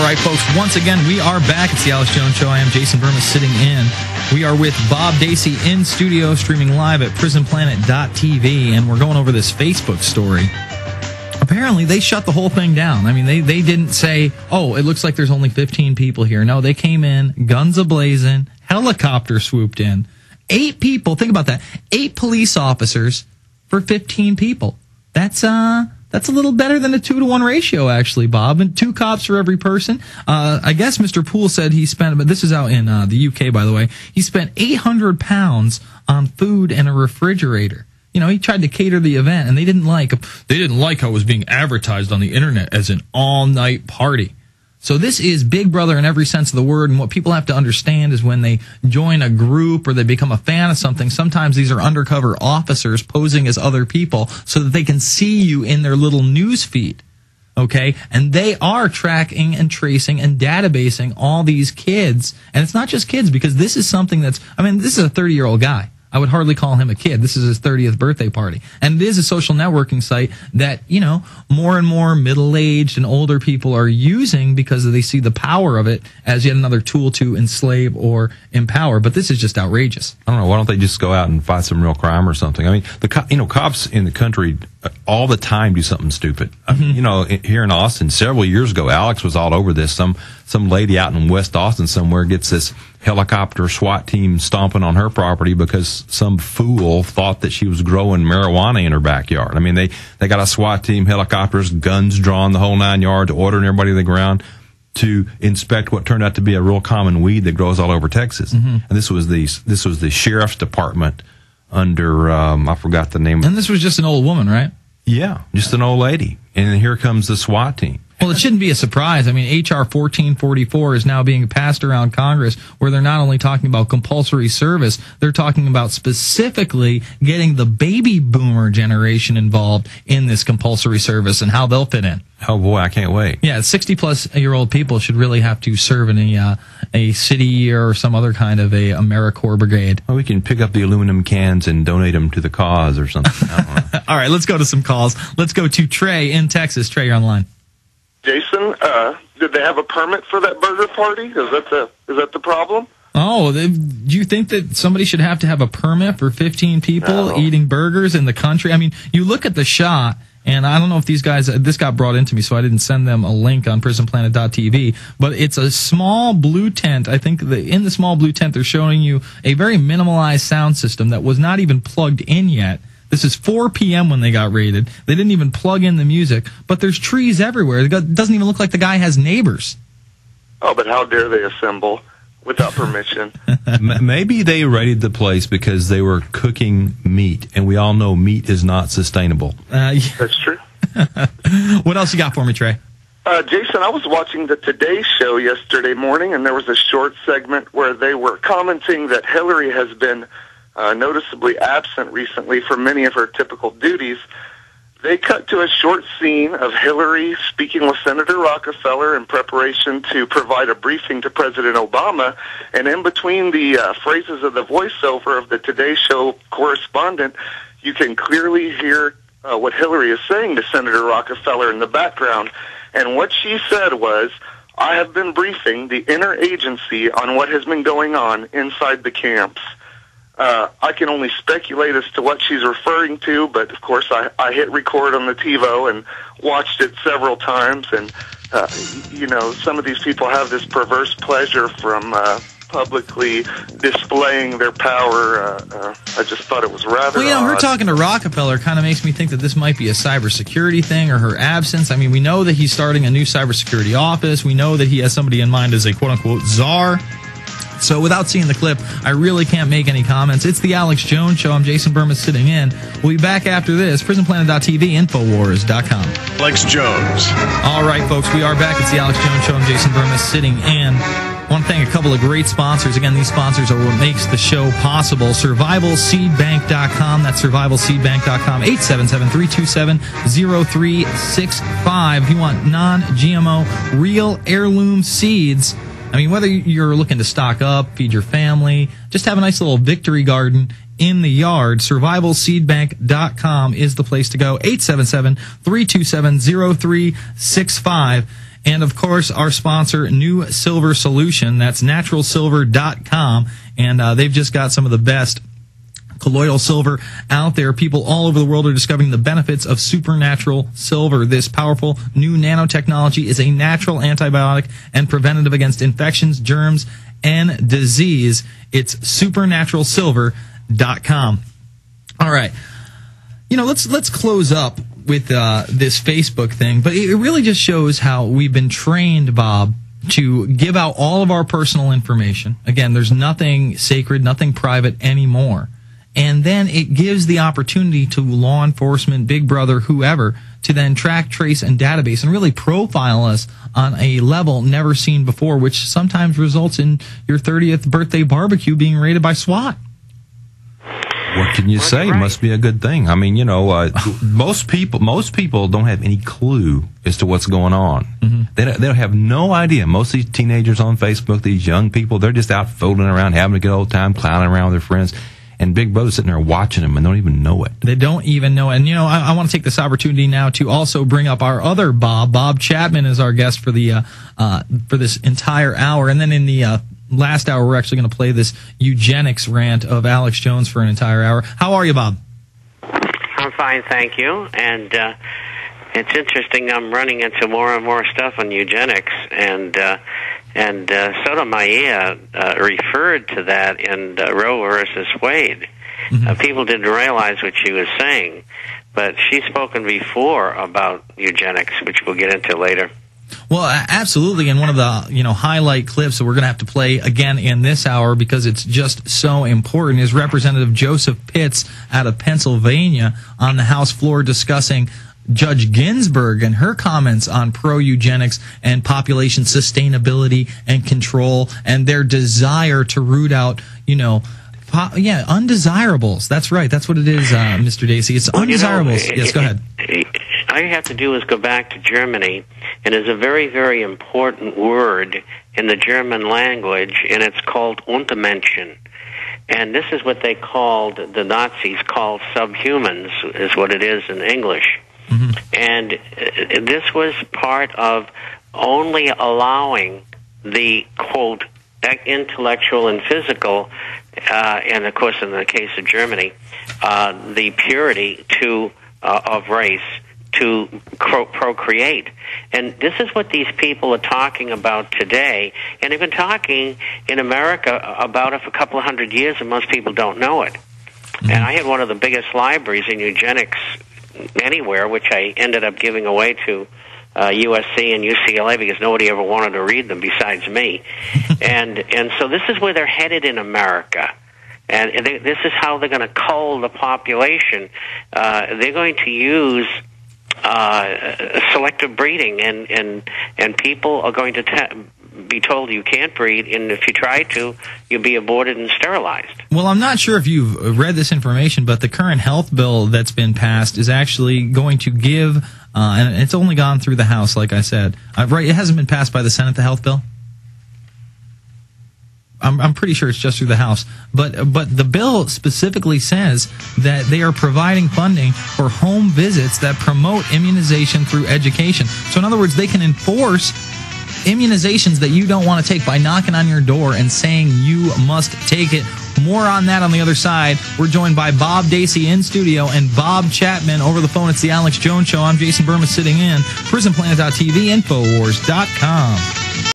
All right, folks, once again, we are back. It's the Alex Jones Show. I am Jason Bermas sitting in. We are with Bob Dacy in studio, streaming live at prisonplanet.tv, and we're going over this Facebook story. Apparently, they shut the whole thing down. I mean, they didn't say, oh, it looks like there's only 15 people here. No, they came in, guns a-blazing, helicopter swooped in. 8 people, think about that, 8 police officers for 15 people. That's a little better than a 2-to-1 ratio, actually, Bob. And 2 cops for every person. I guess Mr. Poole said he spent, but this is out in the UK, by the way, he spent 800 pounds on food and a refrigerator. You know, he tried to cater the event, and they didn't like how it was being advertised on the internet as an all-night party. So this is Big Brother in every sense of the word, and what people have to understand is when they join a group or they become a fan of something, sometimes these are undercover officers posing as other people so that they can see you in their little news feed, okay? And they are tracking and tracing and databasing all these kids, and it's not just kids, because this is something that's, I mean, this is a 30-year-old guy. I would hardly call him a kid. This is his 30th birthday party. And it is a social networking site that, you know, more and more middle-aged and older people are using because they see the power of it as yet another tool to enslave or empower. But this is just outrageous. I don't know. Why don't they just go out and fight some real crime or something? I mean, cops in the country all the time do something stupid. Mm-hmm. You know, here in Austin, several years ago, Alex was all over this. Some lady out in West Austin somewhere gets this helicopter SWAT team stomping on her property because some fool thought that she was growing marijuana in her backyard. I mean, they got a SWAT team, helicopters, guns drawn, the whole 9 yards, ordering everybody to the ground to inspect what turned out to be a real common weed that grows all over Texas. Mm-hmm. And this was the sheriff's department under I forgot the name. And this was just an old woman, right? Yeah, just an old lady. And here comes the SWAT team. Well, it shouldn't be a surprise. I mean, H.R. 1444 is now being passed around Congress where they're not only talking about compulsory service, they're talking about specifically getting the baby boomer generation involved in this compulsory service and how they'll fit in. Oh, boy, I can't wait. Yeah, 60-plus-year-old people should really have to serve in a city or some other kind of a AmeriCorps brigade. Well, we can pick up the aluminum cans and donate them to the cause or something. I don't know. All right, let's go to some calls. Let's go to Trey in Texas. Trey, you're on the line. Jason, did they have a permit for that burger party? Is that the problem? Oh, do you think that somebody should have to have a permit for 15 people eating burgers in the country? I mean, you look at the shot, and I don't know if these guys, this got brought into me, so I didn't send them a link on prisonplanet.tv, but it's a small blue tent. I think in the small blue tent, they're showing you a very minimalized sound system that was not even plugged in yet. This is 4 p.m. when they got raided. They didn't even plug in the music, but there's trees everywhere. It doesn't even look like the guy has neighbors. Oh, but how dare they assemble without permission? Maybe they raided the place because they were cooking meat, and we all know meat is not sustainable. Yeah. That's true. What else you got for me, Trey? Jason, I was watching the Today Show yesterday morning, and there was a short segment where they were commenting that Hillary has been noticeably absent recently from many of her typical duties. They cut to a short scene of Hillary speaking with Senator Rockefeller in preparation to provide a briefing to President Obama, and in between the phrases of the voiceover of the Today Show correspondent, you can clearly hear what Hillary is saying to Senator Rockefeller in the background. And what she said was, "I have been briefing the interagency on what has been going on inside the camps." I can only speculate as to what she's referring to, but of course I hit record on the TiVo and watched it several times, and you know, some of these people have this perverse pleasure from publicly displaying their power. I just thought it was rather Well, you know, her odd. talking to Rockefeller kind of makes me think that this might be a cybersecurity thing or her absence. I mean, we know that he's starting a new cybersecurity office. We know that he has somebody in mind as a quote-unquote czar. So without seeing the clip, I really can't make any comments. It's the Alex Jones Show. I'm Jason Bermas sitting in. We'll be back after this. PrisonPlanet.tv, Infowars.com. Alex Jones. All right, folks, we are back. It's the Alex Jones Show. I'm Jason Bermas sitting in. I want to thank a couple of great sponsors. Again, these sponsors are what makes the show possible. SurvivalSeedBank.com. That's SurvivalSeedBank.com. 877-327-0365. If you want non-GMO, real heirloom seeds, I mean, whether you're looking to stock up, feed your family, just have a nice little victory garden in the yard. Survivalseedbank.com is the place to go. 877-327-0365. And, of course, our sponsor, New Silver Solution. That's naturalsilver.com. And they've just got some of the best colloidal silver out there. People all over the world are discovering the benefits of supernatural silver. This powerful new nanotechnology is a natural antibiotic and preventative against infections, germs, and disease. It's supernaturalsilver.com. All right. You know, let's close up with this Facebook thing, but it really just shows how we've been trained, Bob, to give out all of our personal information. Again, there's nothing sacred, nothing private anymore. And then it gives the opportunity to law enforcement, Big Brother, whoever, to then track, trace, and database and really profile us on a level never seen before, which sometimes results in your 30th birthday barbecue being raided by SWAT. What can you say? Right. Must be a good thing. I mean, you know, most people don't have any clue as to what's going on. Mm-hmm. They don't have no idea. Most of these teenagers on Facebook, these young people, they're just out fooling around, having a good old time, clowning around with their friends. And Big Brother's sitting there watching them and don't even know it. They don't even know it. And, you know, I want to take this opportunity now to also bring up our other Bob. Bob Chapman is our guest for the for this entire hour. And then in the last hour, we're actually going to play this eugenics rant of Alex Jones for an entire hour. How are you, Bob? I'm fine, thank you. And it's interesting. I'm running into more and more stuff on eugenics, and Sotomayor referred to that in Roe versus Wade. Mm-hmm. People didn't realize what she was saying, but she's spoken before about eugenics, which we'll get into later. Well, absolutely, and one of the highlight clips that we're going to have to play again in this hour because it's just so important is Representative Joseph Pitts out of Pennsylvania on the House floor discussing Judge Ginsburg and her comments on pro-eugenics and population sustainability and control and their desire to root out, undesirables. That's right. That's what it is, Mr. Dacy. It's undesirables. Yes, go ahead. All you have to do is go back to Germany, and there's a very, very important word in the German language, and it's called Untermenschen. And this is what the Nazis called subhumans, is what it is in English. Mm-hmm. And this was part of only allowing the, quote, intellectual and physical, and of course in the case of Germany, the purity of race to procreate. And this is what these people are talking about today, and they've been talking in America about it for a couple of hundred years, and most people don't know it. Mm-hmm. And I had one of the biggest libraries in eugenics anywhere, which I ended up giving away to USC and UCLA because nobody ever wanted to read them besides me. and so this is where they're headed in America. And this is how they're going to cull the population. They're going to use selective breeding, and people are going to be told you can't breed, and if you try to, you'll be aborted and sterilized. Well, I'm not sure if you've read this information, but the current health bill that's been passed is actually going to give, and it's only gone through the House, like I said. Right, it hasn't been passed by the Senate, the health bill? I'm pretty sure it's just through the House. But the bill specifically says that they are providing funding for home visits that promote immunization through education. So in other words, they can enforce immunizations that you don't want to take by knocking on your door and saying you must take it. More on that on the other side. We're joined by Bob Dacy in studio and Bob Chapman over the phone. It's the Alex Jones Show. I'm Jason Bermas sitting in. PrisonPlanet.tv, Infowars.com.